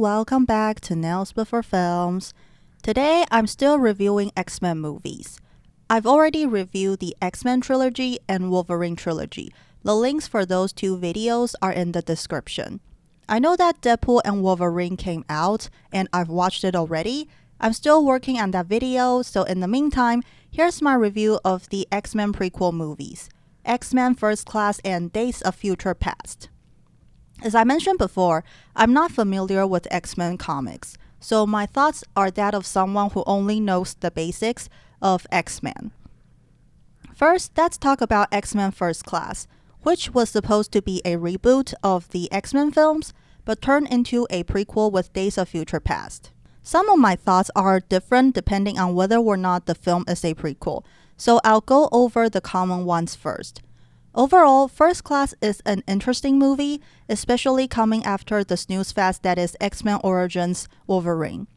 welcome back to Nails Before Films. Today, I'm still reviewing X-Men movies. I've already reviewed the X-Men trilogy and Wolverine trilogy. The links for those two videos are in the description. I know that Deadpool and Wolverine came out, and I've watched it already. I'm still working on that video, so in the meantime, here's my review of the X-Men prequel movies, X-Men First Class and Days of Future Past. As I mentioned before, I'm not familiar with X-Men comics, so my thoughts are that of someone who only knows the basics of X-Men. First, let's talk about X-Men First Class, which was supposed to be a reboot of the X-Men films, but turned into a prequel with Days of Future Past. Some of my thoughts are different depending on whether or not the film is a prequel, so I'll go over the common ones first. Overall, First Class is an interesting movie, especially coming after the snooze fest that is X-Men Origins Wolverine.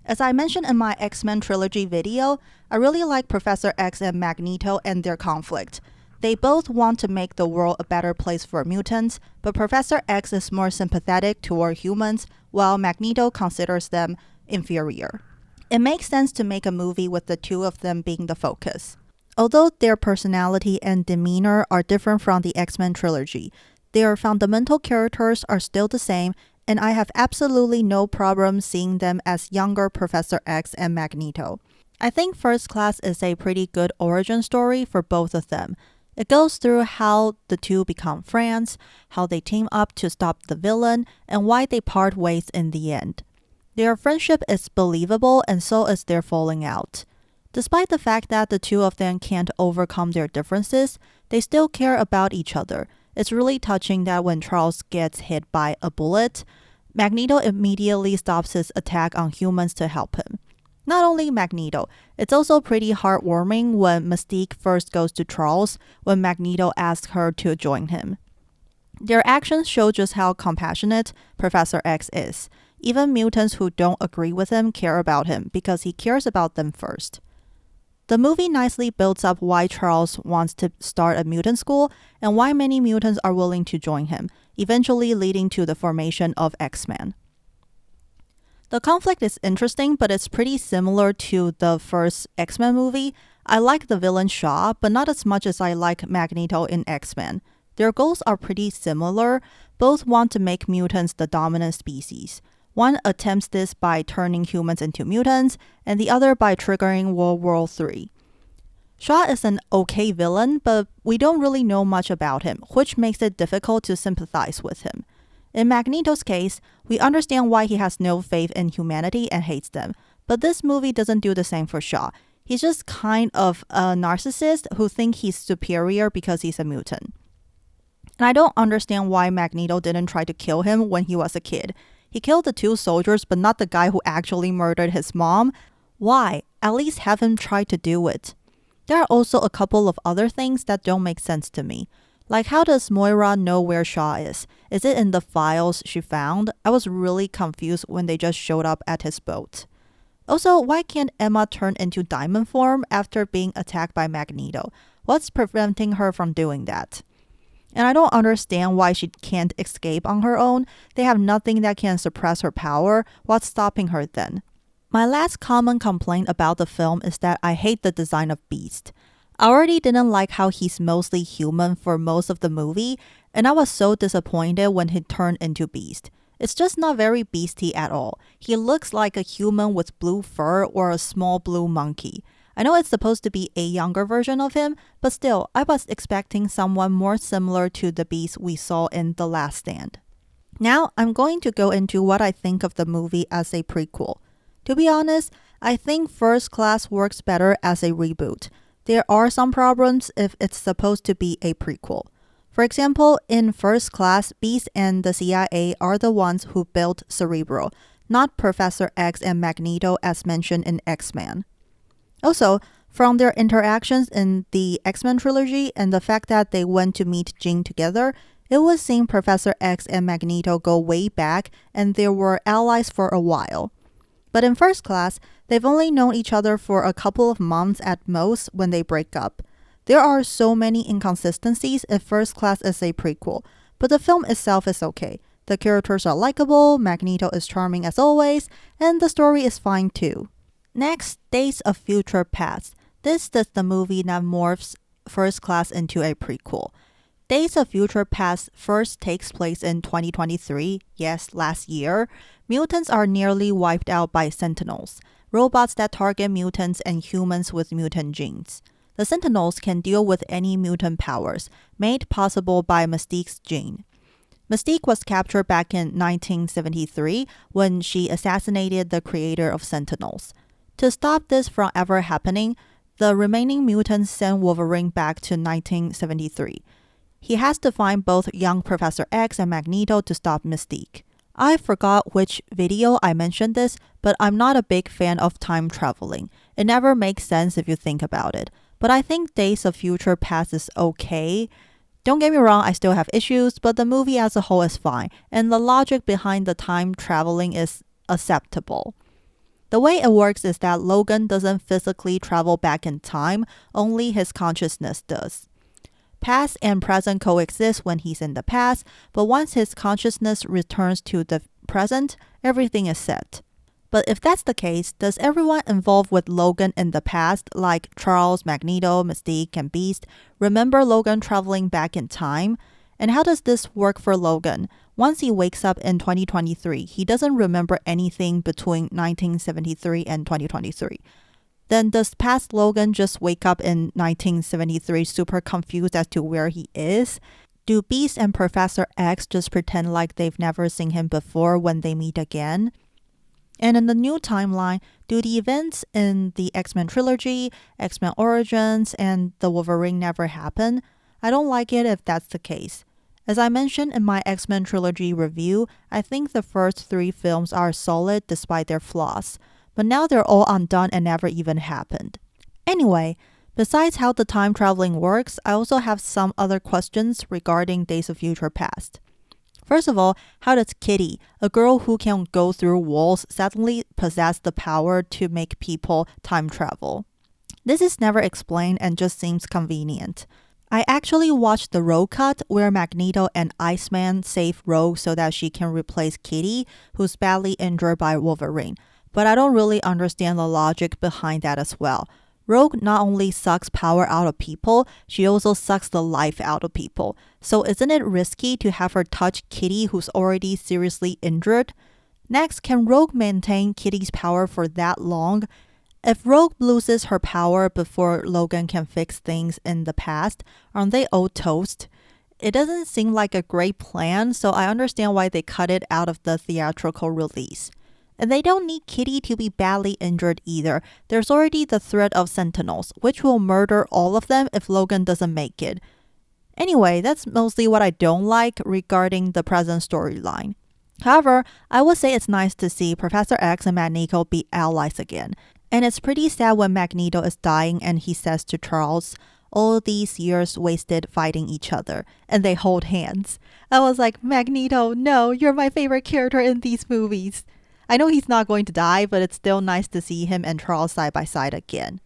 As I mentioned in my X-Men trilogy video, I really like Professor X and Magneto and their conflict. They both want to make the world a better place for mutants, but Professor X is more sympathetic toward humans, while Magneto considers them inferior. It makes sense to make a movie with the two of them being the focus. Although their personality and demeanor are different from the X-Men trilogy, their fundamental characters are still the same, and I have absolutely no problem seeing them as younger Professor X and Magneto. I think First Class is a pretty good origin story for both of them. It goes through how the two become friends, how they team up to stop the villain, and why they part ways in the end. Their friendship is believable, and so is their falling out. Despite the fact that the two of them can't overcome their differences, they still care about each other. It's really touching that when Charles gets hit by a bullet, Magneto immediately stops his attack on humans to help him. Not only Magneto, it's also pretty heartwarming when Mystique first goes to Charles when Magneto asks her to join him. Their actions show just how compassionate Professor X is. Even mutants who don't agree with him care about him because he cares about them first. The movie nicely builds up why Charles wants to start a mutant school and why many mutants are willing to join him, eventually leading to the formation of X-Men. The conflict is interesting, but it's pretty similar to the first X-Men movie. I like the villain Shaw, but not as much as I like Magneto in X-Men. Their goals are pretty similar. Both want to make mutants the dominant species. One attempts this by turning humans into mutants, and the other by triggering World War III. Shaw is an okay villain, but we don't really know much about him, which makes it difficult to sympathize with him. In Magneto's case, we understand why he has no faith in humanity and hates them, but this movie doesn't do the same for Shaw. He's just kind of a narcissist who thinks he's superior because he's a mutant. And I don't understand why Magneto didn't try to kill him when he was a kid. He killed the two soldiers, but not the guy who actually murdered his mom. Why? At least have him try to do it. There are also a couple of other things that don't make sense to me. Like, how does Moira know where Shaw is? Is it in the files she found? I was really confused when they just showed up at his boat. Also, why can't Emma turn into diamond form after being attacked by Magneto? What's preventing her from doing that? And I don't understand why she can't escape on her own. They have nothing that can suppress her power. What's stopping her then? My last common complaint about the film is that I hate the design of Beast. I already didn't like how he's mostly human for most of the movie, and I was so disappointed when he turned into Beast. It's just not very beasty at all. He looks like a human with blue fur or a small blue monkey. I know it's supposed to be a younger version of him, but still, I was expecting someone more similar to the Beast we saw in The Last Stand. Now, I'm going to go into what I think of the movie as a prequel. To be honest, I think First Class works better as a reboot. There are some problems if it's supposed to be a prequel. For example, in First Class, Beast and the CIA are the ones who built Cerebro, not Professor X and Magneto as mentioned in X-Men. Also, from their interactions in the X-Men trilogy and the fact that they went to meet Jean together, it would seem Professor X and Magneto go way back and they were allies for a while. But in First Class, they've only known each other for a couple of months at most when they break up. There are so many inconsistencies if First Class is a prequel, but the film itself is okay. The characters are likable, Magneto is charming as always, and the story is fine too. Next, Days of Future Past. This is the movie that morphs First Class into a prequel. Days of Future Past first takes place in 2023, yes, last year. Mutants are nearly wiped out by Sentinels, robots that target mutants and humans with mutant genes. The Sentinels can deal with any mutant powers, made possible by Mystique's gene. Mystique was captured back in 1973 when she assassinated the creator of Sentinels. To stop this from ever happening, the remaining mutants send Wolverine back to 1973. He has to find both young Professor X and Magneto to stop Mystique. I forgot which video I mentioned this, but I'm not a big fan of time traveling. It never makes sense if you think about it. But I think Days of Future Past is okay. Don't get me wrong, I still have issues, but the movie as a whole is fine, and the logic behind the time traveling is acceptable. The way it works is that Logan doesn't physically travel back in time, only his consciousness does. Past and present coexist when he's in the past, but once his consciousness returns to the present, everything is set. But if that's the case, does everyone involved with Logan in the past, like Charles, Magneto, Mystique, and Beast, remember Logan traveling back in time? And how does this work for Logan? Once he wakes up in 2023, he doesn't remember anything between 1973 and 2023. Then does past Logan just wake up in 1973 super confused as to where he is? Do Beast and Professor X just pretend like they've never seen him before when they meet again? And in the new timeline, do the events in the X-Men trilogy, X-Men Origins, and the Wolverine never happen? I don't like it if that's the case. As I mentioned in my X-Men trilogy review, I think the first 3 films are solid despite their flaws. But now they're all undone and never even happened. Anyway, besides how the time traveling works, I also have some other questions regarding Days of Future Past. First of all, how does Kitty, a girl who can go through walls, suddenly possess the power to make people time travel? This is never explained and just seems convenient. I actually watched the Rogue cut where Magneto and Iceman save Rogue so that she can replace Kitty, who's badly injured by Wolverine. But I don't really understand the logic behind that as well. Rogue not only sucks power out of people, she also sucks the life out of people. So isn't it risky to have her touch Kitty who's already seriously injured? Next, can Rogue maintain Kitty's power for that long? If Rogue loses her power before Logan can fix things in the past, aren't they all toast? It doesn't seem like a great plan, so I understand why they cut it out of the theatrical release. And they don't need Kitty to be badly injured either. There's already the threat of Sentinels, which will murder all of them if Logan doesn't make it. Anyway, that's mostly what I don't like regarding the present storyline. However, I would say it's nice to see Professor X and Magneto be allies again. And it's pretty sad when Magneto is dying and he says to Charles, all these years wasted fighting each other, and they hold hands. I was like, Magneto, no, you're my favorite character in these movies. I know he's not going to die, but it's still nice to see him and Charles side by side again.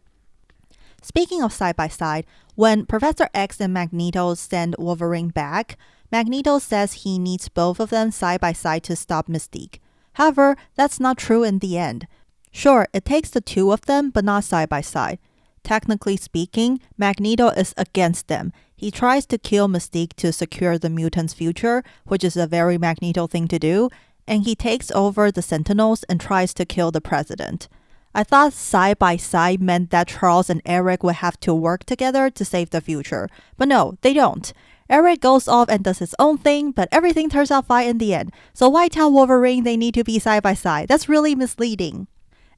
Speaking of side by side, when Professor X and Magneto send Wolverine back, Magneto says he needs both of them side by side to stop Mystique. However, that's not true in the end. Sure, it takes the 2 of them, but not side by side. Technically speaking, Magneto is against them. He tries to kill Mystique to secure the mutants' future, which is a very Magneto thing to do, and he takes over the Sentinels and tries to kill the president. I thought side by side meant that Charles and Eric would have to work together to save the future. But no, they don't. Eric goes off and does his own thing, but everything turns out fine in the end. So why tell Wolverine they need to be side by side? That's really misleading.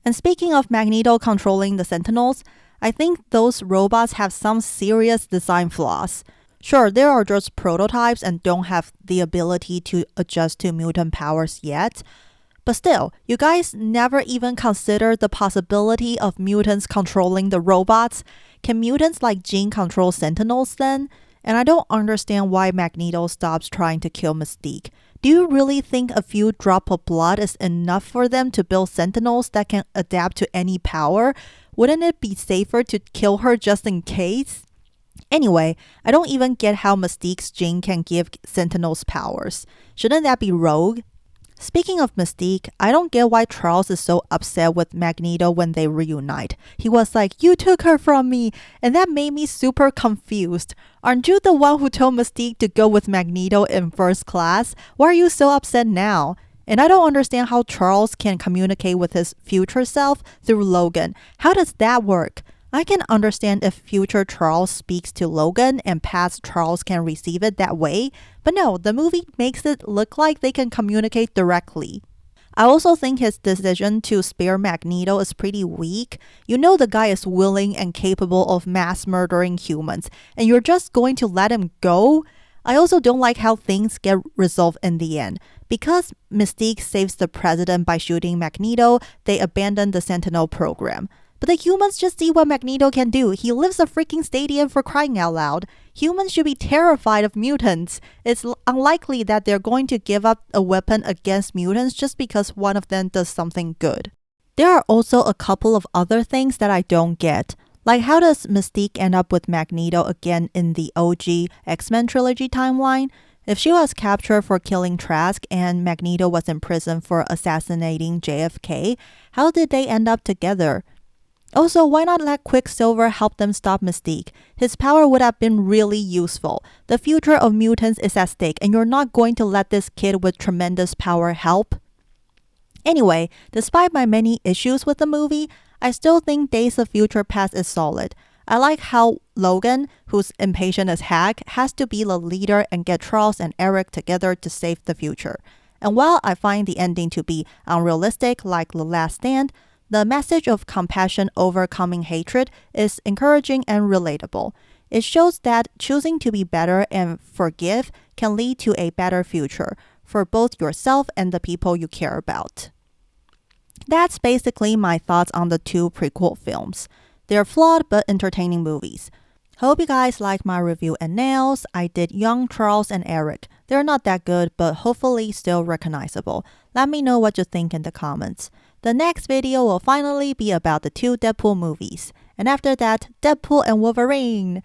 And speaking of Magneto controlling the Sentinels, I think those robots have some serious design flaws. Sure, they are just prototypes and don't have the ability to adjust to mutant powers yet. But still, you guys never even considered the possibility of mutants controlling the robots? Can mutants like Jean control Sentinels then? And I don't understand why Magneto stops trying to kill Mystique. Do you really think a few drops of blood is enough for them to build Sentinels that can adapt to any power? Wouldn't it be safer to kill her just in case? Anyway, I don't even get how Mystique's gene can give Sentinels powers. Shouldn't that be Rogue? Speaking of Mystique, I don't get why Charles is so upset with Magneto when they reunite. He was like, "You took her from me," and that made me super confused. Aren't you the one who told Mystique to go with Magneto in first class? Why are you so upset now? And I don't understand how Charles can communicate with his future self through Logan. How does that work? I can understand if future Charles speaks to Logan and past Charles can receive it that way, but no, the movie makes it look like they can communicate directly. I also think his decision to spare Magneto is pretty weak. You know the guy is willing and capable of mass murdering humans, and you're just going to let him go? I also don't like how things get resolved in the end. Because Mystique saves the president by shooting Magneto, they abandon the Sentinel program. But the humans just see what Magneto can do. He lifts a freaking stadium, for crying out loud. Humans should be terrified of mutants. It's unlikely that they're going to give up a weapon against mutants just because one of them does something good. There are also a couple of other things that I don't get. Like, how does Mystique end up with Magneto again in the OG X-Men trilogy timeline? If she was captured for killing Trask and Magneto was in prison for assassinating JFK, how did they end up together? Also, why not let Quicksilver help them stop Mystique? His power would have been really useful. The future of mutants is at stake, and you're not going to let this kid with tremendous power help? Anyway, despite my many issues with the movie, I still think Days of Future Past is solid. I like how Logan, who's impatient as heck, has to be the leader and get Charles and Eric together to save the future. And while I find the ending to be unrealistic like The Last Stand, the message of compassion overcoming hatred is encouraging and relatable. It shows that choosing to be better and forgive can lead to a better future for both yourself and the people you care about. That's basically my thoughts on the two prequel films. They're flawed but entertaining movies. Hope you guys like my review and nails. I did young Charles and Eric. They're not that good, but hopefully still recognizable. Let me know what you think in the comments. The next video will finally be about the two Deadpool movies. And after that, Deadpool and Wolverine.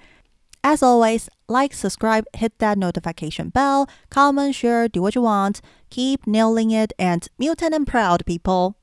As always, like, subscribe, hit that notification bell, comment, share, do what you want. Keep nailing it and mutant and proud, people.